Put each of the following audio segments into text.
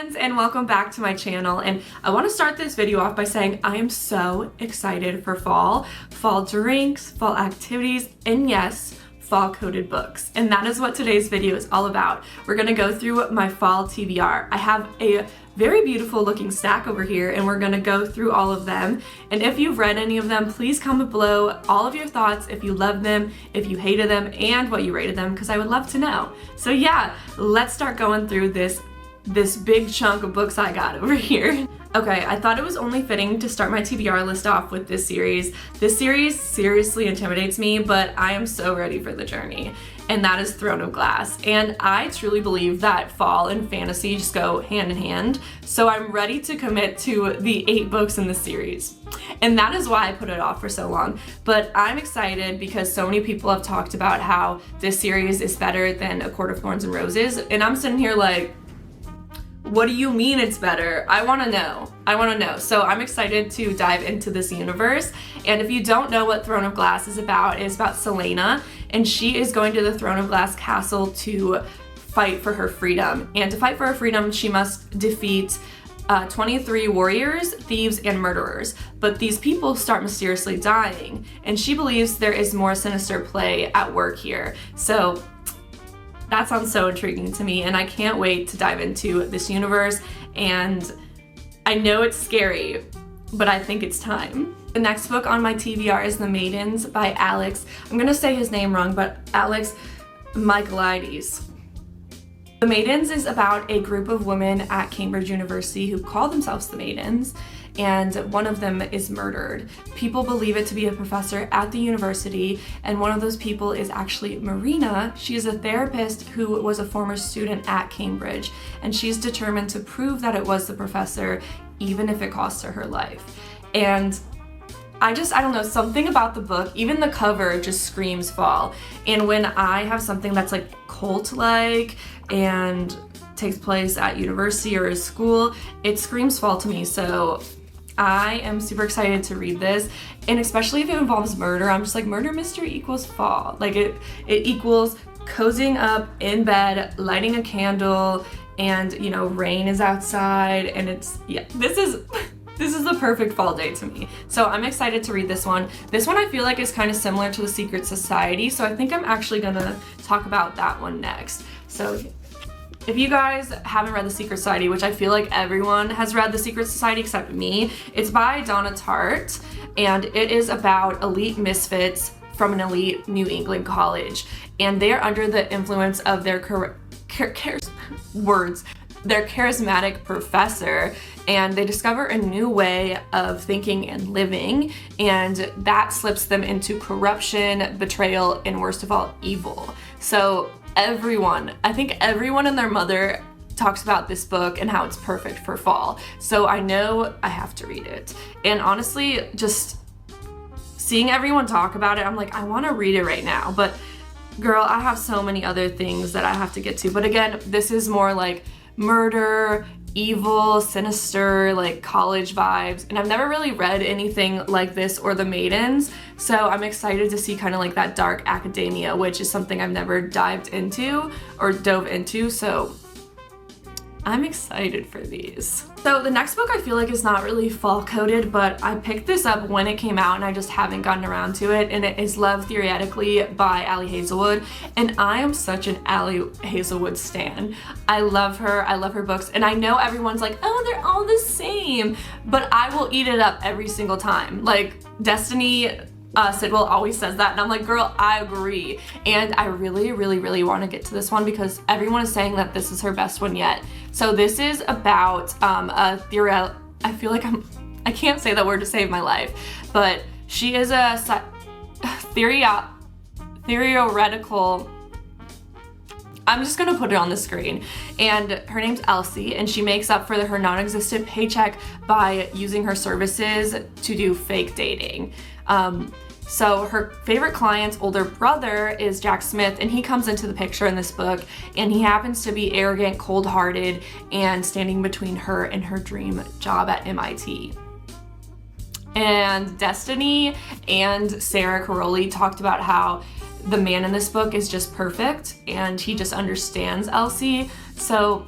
friends, and welcome back to my channel. And I want to start this video off by saying I am so excited for fall drinks, fall activities, and yes, fall coded books. And that is what today's video is all about. We're gonna go through my fall TBR. I have a very beautiful looking stack over here, and we're gonna go through all of them. And if you've read any of them, please comment below all of your thoughts, if you loved them, if you hated them, and what you rated them, because I would love to know. So yeah, let's start going through this big chunk of books I got over here. Okay, I thought it was only fitting to start my TBR list off with this series. This series seriously intimidates me, but I am so ready for the journey, and that is Throne of Glass. And I truly believe that fall and fantasy just go hand in hand, so I'm ready to commit to the 8 books in the series. And that is why I put it off for so long. But I'm excited because so many people have talked about how this series is better than A Court of Thorns and Roses, and I'm sitting here like, what do you mean it's better? I wanna know. So I'm excited to dive into this universe. And if you don't know what Throne of Glass is about, it's about Selena, and she is going to the Throne of Glass castle to fight for her freedom. And to fight for her freedom, she must defeat 23 warriors, thieves, and murderers. But these people start mysteriously dying, and she believes there is more sinister play at work here. So that sounds so intriguing to me, and I can't wait to dive into this universe. And I know it's scary, but I think it's time. The next book on my TBR is The Maidens by Alex. I'm gonna say his name wrong, but Alex Michaelides. The Maidens is about a group of women at Cambridge University who call themselves the Maidens, and one of them is murdered. People believe it to be a professor at the university, and one of those people is actually Marina. She is a therapist who was a former student at Cambridge, and she's determined to prove that it was the professor, even if it costs her her life. And I don't know, something about the book, even the cover just screams fall. And when I have something that's like cult-like and takes place at university or a school, it screams fall to me. So I am super excited to read this, and especially if it involves murder. I'm just like, murder mystery equals fall. Like it equals cozying up in bed, lighting a candle, and you know, rain is outside, and it's, yeah, this is the perfect fall day to me. So I'm excited to read this one. This one I feel like is kind of similar to The Secret Society, so I think I'm actually gonna talk about that one next. So if you guys haven't read The Secret Society, which I feel like everyone has read The Secret Society except me, it's by Donna Tartt, and it is about elite misfits from an elite New England college. And they are under the influence of their charismatic professor, and they discover a new way of thinking and living, and that slips them into corruption, betrayal, and worst of all, evil. So I think everyone and their mother talks about this book and how it's perfect for fall. So I know I have to read it. And honestly, just seeing everyone talk about it, I'm like, I want to read it right now. But girl, I have so many other things that I have to get to. But again, this is more like murder, evil, sinister, like college vibes, and I've never really read anything like this or The Maidens, so I'm excited to see kind of like that dark academia, which is something I've never dove into, so I'm excited for these. So the next book I feel like is not really fall coded, but I picked this up when it came out and I just haven't gotten around to it, and it is Love Theoretically by Ali Hazelwood, and I am such an Ali Hazelwood stan. I love her books, and I know everyone's like, oh, they're all the same, but I will eat it up every single time. Like Destiny Sidwell always says that, and I'm like, girl, I agree. And I really want to get to this one because everyone is saying that this is her best one yet. So this is about I feel like I can't say that word to save my life, but she is a theoretical, I'm just gonna put it on the screen, and her name's Elsie, and she makes up for her non-existent paycheck by using her services to do fake dating. So her favorite client's older brother is Jack Smith, and he comes into the picture in this book, and he happens to be arrogant, cold-hearted, and standing between her and her dream job at MIT. And Destiny and Sarah Caroli talked about how the man in this book is just perfect, and he just understands Elsie. So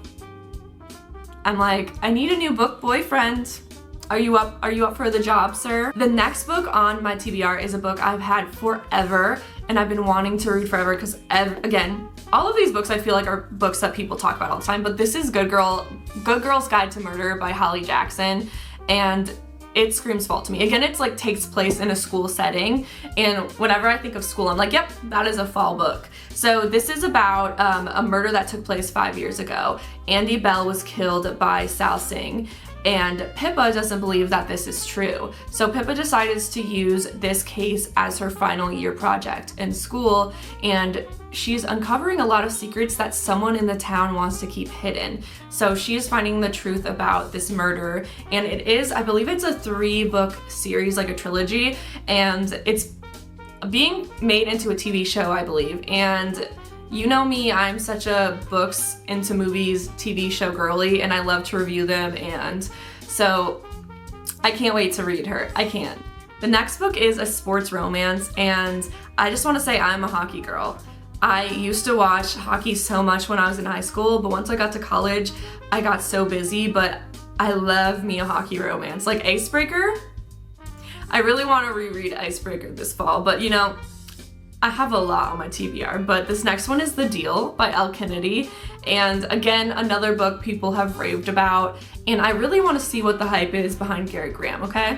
I'm like, I need a new book boyfriend. Are you up for the job, sir? The next book on my TBR is a book I've had forever and I've been wanting to read forever because, again, all of these books I feel like are books that people talk about all the time, but this is Good Girl's Guide to Murder by Holly Jackson, and it screams fall to me. Again, it's like takes place in a school setting, and whenever I think of school, I'm like, yep, that is a fall book. So this is about a murder that took place 5 years ago. Andy Bell was killed by Sal Singh, and Pippa doesn't believe that this is true. So Pippa decides to use this case as her final year project in school, and she's uncovering a lot of secrets that someone in the town wants to keep hidden. So she is finding the truth about this murder, and it is, I believe it's a 3-book series, like a trilogy, and it's being made into a TV show, I believe. And you know me, I'm such a books into movies TV show girly, and I love to review them, and so I can't wait to read her. I can't. The next book is a sports romance, and I just want to say I'm a hockey girl. I used to watch hockey so much when I was in high school, but once I got to college, I got so busy, but I love me a hockey romance. Like Icebreaker, I really want to reread Icebreaker this fall, but you know, I have a lot on my TBR, but this next one is The Deal by Elle Kennedy, and again, another book people have raved about, and I really want to see what the hype is behind Garrett Graham, okay?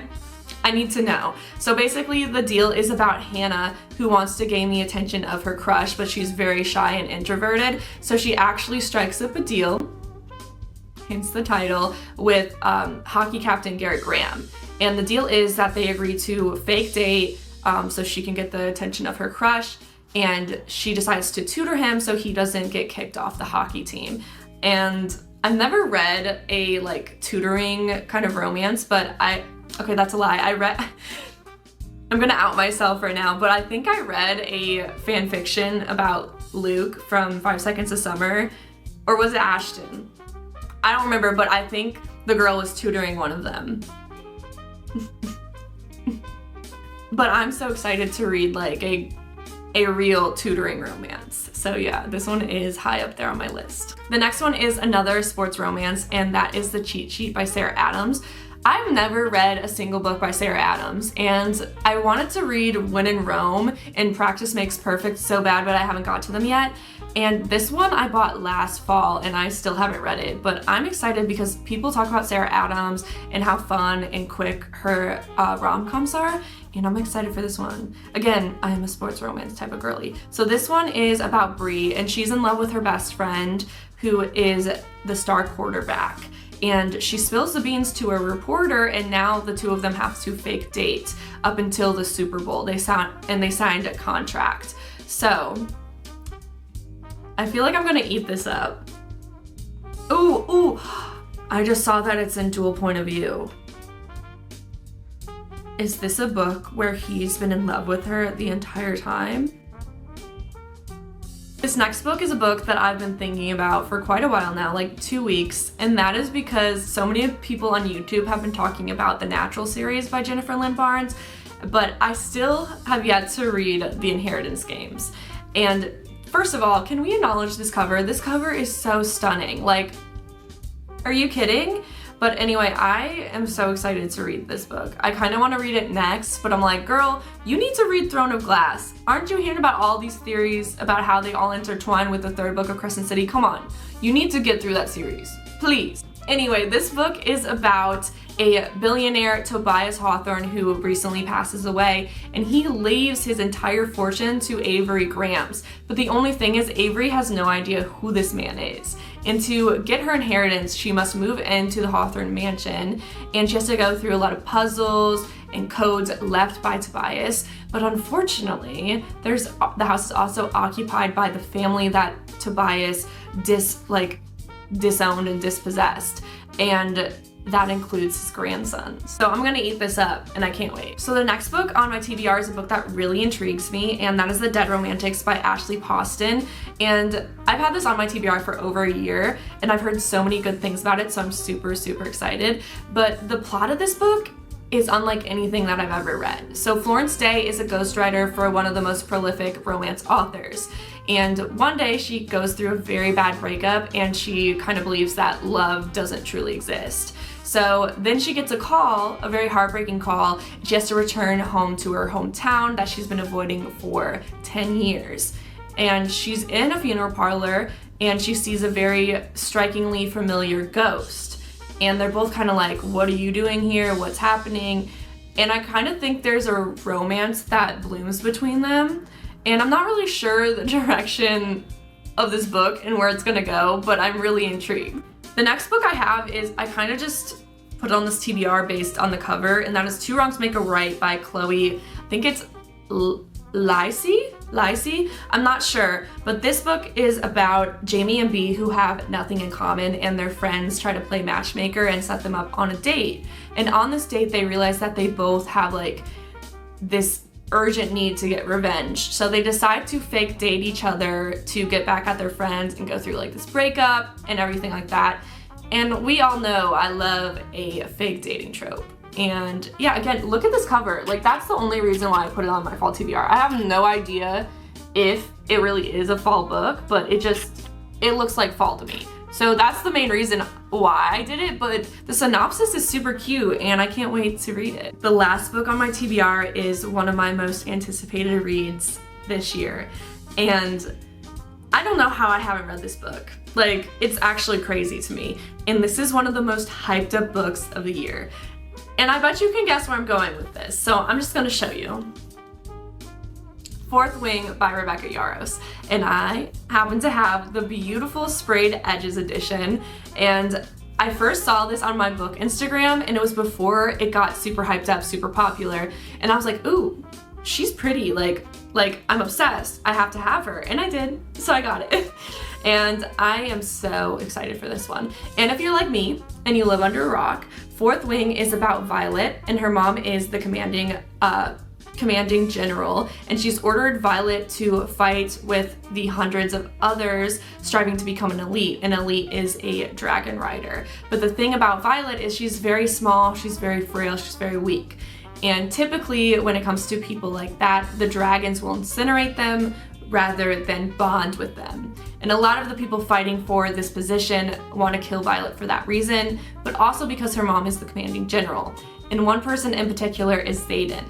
I need to know. So basically, The Deal is about Hannah, who wants to gain the attention of her crush, but she's very shy and introverted, so she actually strikes up a deal, hence the title, with hockey captain Garrett Graham. And the deal is that they agree to fake date so she can get the attention of her crush, and she decides to tutor him so he doesn't get kicked off the hockey team. And I've never read a like tutoring kind of romance, but okay, that's a lie. I'm gonna out myself right now, but I think I read a fan fiction about Luke from 5 Seconds of Summer, or was it Ashton? I don't remember, but I think the girl was tutoring one of them. But I'm so excited to read like a real tutoring romance. So yeah, this one is high up there on my list. The next one is another sports romance, and that is The Cheat Sheet by Sarah Adams. I've never read a single book by Sarah Adams, and I wanted to read When in Rome and Practice Makes Perfect so bad, but I haven't got to them yet. And this one I bought last fall and I still haven't read it, but I'm excited because people talk about Sarah Adams and how fun and quick her rom-coms are, and I'm excited for this one. Again, I am a sports romance type of girly. So this one is about Bree, and she's in love with her best friend, who is the star quarterback. And she spills the beans to a reporter, and now the two of them have to fake date up until the Super Bowl. They signed a contract. So I feel like I'm gonna eat this up. Ooh, I just saw that it's in dual point of view. Is this a book where he's been in love with her the entire time? This next book is a book that I've been thinking about for quite a while now, like 2 weeks, and that is because so many people on YouTube have been talking about the Natural series by Jennifer Lynn Barnes, but I still have yet to read The Inheritance Games. And first of all, can we acknowledge this cover? This cover is so stunning. Like, are you kidding? But anyway, I am so excited to read this book. I kind of want to read it next, but I'm like, girl, you need to read Throne of Glass. Aren't you hearing about all these theories about how they all intertwine with the third book of Crescent City? Come on, you need to get through that series, please. Anyway, this book is about a billionaire, Tobias Hawthorne, who recently passes away, and he leaves his entire fortune to Avery Grams. But the only thing is, Avery has no idea who this man is. And to get her inheritance, she must move into the Hawthorne mansion, and she has to go through a lot of puzzles and codes left by Tobias. But unfortunately, the house is also occupied by the family that Tobias disowned and dispossessed, and that includes his grandson. So I'm gonna eat this up, and I can't wait. So the next book on my TBR is a book that really intrigues me, and that is The Dead Romantics by Ashley Poston. And I've had this on my TBR for over a year, and I've heard so many good things about it, so I'm super, super excited. But the plot of this book is unlike anything that I've ever read. So Florence Day is a ghostwriter for one of the most prolific romance authors, And one day she goes through a very bad breakup and she kind of believes that love doesn't truly exist. So then she gets a call, a very heartbreaking call. She has to return home to her hometown that she's been avoiding for 10 years. And she's in a funeral parlor and she sees a very strikingly familiar ghost. And they're both kind of like, what are you doing here? What's happening? And I kind of think there's a romance that blooms between them. And I'm not really sure the direction of this book and where it's gonna go, but I'm really intrigued. The next book I have is, I kind of just put on this TBR based on the cover, and that is Two Wrongs Make a Right by Chloe. I think it's Lacey? I'm not sure, but this book is about Jamie and Bee who have nothing in common, and their friends try to play matchmaker and set them up on a date. And on this date, they realize that they both have like this urgent need to get revenge. So they decide to fake date each other to get back at their friends and go through like this breakup and everything like that. And we all know I love a fake dating trope. And yeah, again, look at this cover. Like, that's the only reason why I put it on my fall TBR. I have no idea if it really is a fall book, but it looks like fall to me. So that's the main reason why I did it, but the synopsis is super cute and I can't wait to read it. The last book on my TBR is one of my most anticipated reads this year. And I don't know how I haven't read this book. Like, it's actually crazy to me. And this is one of the most hyped up books of the year. And I bet you can guess where I'm going with this. So I'm just gonna show you. Fourth Wing by Rebecca Yarros. And I happen to have the beautiful Sprayed Edges edition. And I first saw this on my book Instagram, and it was before it got super hyped up, super popular. And I was like, ooh, she's pretty. Like I'm obsessed. I have to have her. And I did, so I got it. And I am so excited for this one. And if you're like me and you live under a rock, Fourth Wing is about Violet, and her mom is the commanding general, and she's ordered Violet to fight with the hundreds of others striving to become an elite. An elite is a dragon rider. But the thing about Violet is she's very small, she's very frail, she's very weak. And typically when it comes to people like that, the dragons will incinerate them rather than bond with them. And a lot of the people fighting for this position want to kill Violet for that reason, but also because her mom is the commanding general. And one person in particular is Xaden.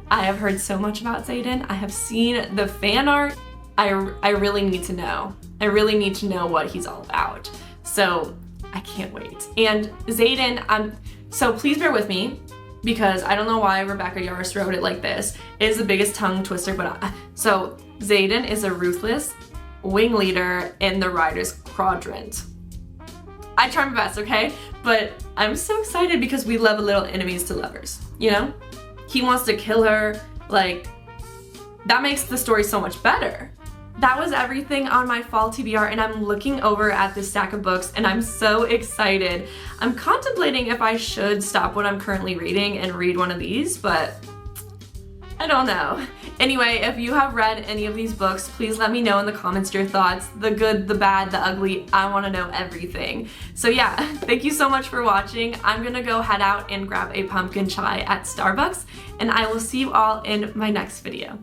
I have heard so much about Xaden. I have seen the fan art. I really need to know. I really need to know what he's all about. So I can't wait. And Xaden, so please bear with me, because I don't know why Rebecca Yarros wrote it like this. It is the biggest tongue twister, but so Xaden is a ruthless wing leader in the Riders Quadrant. I try my best, okay? But I'm so excited because we love a little enemies to lovers, you know? He wants to kill her, like, that makes the story so much better. That was everything on my fall TBR, and I'm looking over at this stack of books and I'm so excited. I'm contemplating if I should stop what I'm currently reading and read one of these, but I don't know. Anyway, if you have read any of these books, please let me know in the comments your thoughts. The good, the bad, the ugly, I want to know everything. So yeah, thank you so much for watching. I'm gonna go head out and grab a pumpkin chai at Starbucks, and I will see you all in my next video.